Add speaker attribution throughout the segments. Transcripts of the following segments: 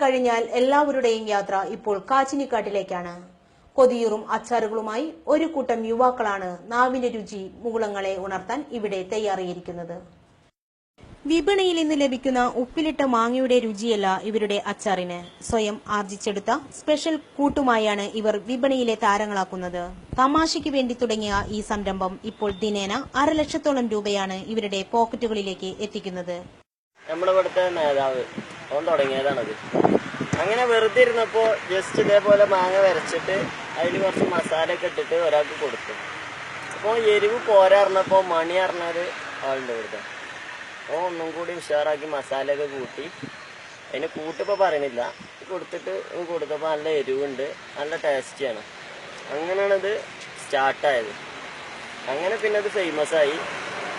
Speaker 1: കഴിഞ്ഞാൽ എല്ലാവരുടെയും യാത്ര ഇപ്പോൾ കാച്ചിനിക്കാട്ടിലേക്കാണ്. കൊതിയൂറും അച്ചാറുകളുമായി ഒരു കൂട്ടം യുവാക്കളാണ് നാവിന്റെ രുചി മുകുളങ്ങളെ ഉണർത്താൻ ഇവിടെ തയ്യാറിയിരിക്കുന്നത്. വിപണിയിൽ ഇന്ന് ലഭിക്കുന്ന ഉപ്പിലിട്ട മാങ്ങയുടെ രുചിയല്ല ഇവരുടെ അച്ചാറിന്. സ്വയം ആർജിച്ചെടുത്ത സ്പെഷ്യൽ കൂട്ടുമായാണ് ഇവർ വിപണിയിലെ താരങ്ങളാക്കുന്നത്. തമാശയ്ക്ക് വേണ്ടി തുടങ്ങിയ ഈ സംരംഭം ഇപ്പോൾ ദിനേന 1.5 ലക്ഷത്തോളം രൂപയാണ് ഇവരുടെ പോക്കറ്റുകളിലേക്ക് എത്തിക്കുന്നത്.
Speaker 2: നമ്മുടെ ഇവിടുത്തെ നേതാവ് അവൻ തുടങ്ങിയതാണത്. അങ്ങനെ വെറുതെ ഇരുന്നപ്പോൾ ജസ്റ്റ് ഇതേപോലെ മാങ്ങ വരച്ചിട്ട് അതിൽ കുറച്ച് മസാല ഒക്കെ ഇട്ടിട്ട് ഒരാൾക്ക് കൊടുത്തു. അപ്പോൾ എരിവ് പോരാറിഞ്ഞപ്പോൾ മണി അറിഞ്ഞൊരു ആളുണ്ട് ഇവിടുത്തെ. അപ്പോൾ ഒന്നും കൂടി ഉഷാറാക്കി മസാലയൊക്കെ കൂട്ടി അതിന് കൂട്ടിപ്പോൾ പറയണില്ല, കൊടുത്തിട്ട് കൊടുത്തപ്പോൾ നല്ല എരിവുണ്ട്, നല്ല ടേസ്റ്റിയാണ്. അങ്ങനെയാണത് സ്റ്റാർട്ടായത്. അങ്ങനെ പിന്നെ അത് ഫേമസ് ആയി.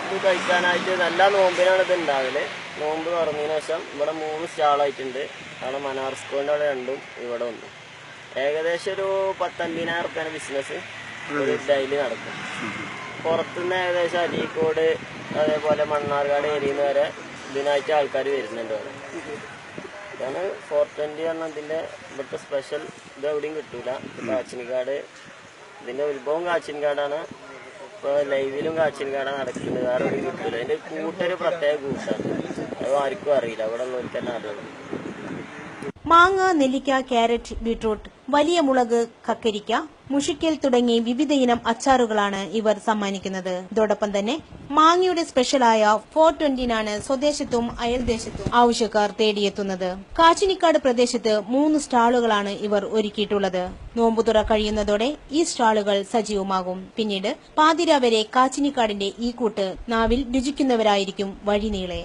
Speaker 2: ഇത് കഴിക്കാനായിട്ട് നല്ല നോമ്പിനാണ് ഇത് ഉണ്ടാവല്. നോമ്പ് തുറന്നതിന് ശേഷം ഇവിടെ 3 സ്റ്റാളായിട്ടുണ്ട്. അവിടെ മനാർ സ്കൂളിൻ്റെ അവിടെ 2ഉം ഇവിടെ 1. ഏകദേശം ഒരു 10-15,000 റുപ്യാണ് ബിസിനസ് ഒരു ഡെയിലി നടക്കും. പുറത്തുനിന്ന് ഏകദേശം അരീക്കോട് അതേപോലെ മണ്ണാർക്കാട് ഏരിയയിൽ നിന്ന് വരെ ഇതിനായിട്ട് ആൾക്കാർ വരുന്നുണ്ട് അവിടെ. ഇതാണ് 420 പറഞ്ഞാൽ ഇതിൻ്റെ ഇവിടുത്തെ സ്പെഷ്യൽ. ഇത് എവിടെയും കിട്ടൂല. കാച്ചിനിക്കാട് ഇതിൻ്റെ ഉത്ഭവം കാച്ചിനിക്കാടാണ്. ഇപ്പോൾ ലൈവിലും കാച്ചിനിക്കാടാണ് നടക്കുന്നത്. വേറെ എവിടെയും കിട്ടൂല. അതിൻ്റെ കൂട്ടൊരു പ്രത്യേക കൂട്ടാണ്. അത് ആർക്കും അറിയില്ല, അവിടെ ഉള്ളവർക്ക് തന്നെ അറിയുള്ളൂ.
Speaker 1: മാങ്ങ, നെല്ലിക്ക, ക്യാരറ്റ്, ബീട്രൂട്ട്, വലിയ മുളക്, കക്കരിക്ക, മുഷിക്കൽ തുടങ്ങി വിവിധയിനം അച്ചാറുകളാണ് ഇവർ സമ്മാനിക്കുന്നത്. ഇതോടൊപ്പം തന്നെ മാങ്ങയുടെ സ്പെഷ്യലായ 420 സ്വദേശത്തും അയൽദേശത്തും ആവശ്യക്കാർ തേടിയെത്തുന്നത്. കാച്ചിനിക്കാട് പ്രദേശത്ത് 3 സ്റ്റാളുകളാണ് ഇവർ ഒരുക്കിയിട്ടുള്ളത്. നോമ്പുതുറ കഴിയുന്നതോടെ ഈ സ്റ്റാളുകൾ സജീവമാകും. പിന്നീട് പാതിര വരെ കാച്ചിനിക്കാടിന്റെ ഈ കൂട്ട് നാവിൽ രുചിക്കുന്നവരായിരിക്കും വഴിനീളെ.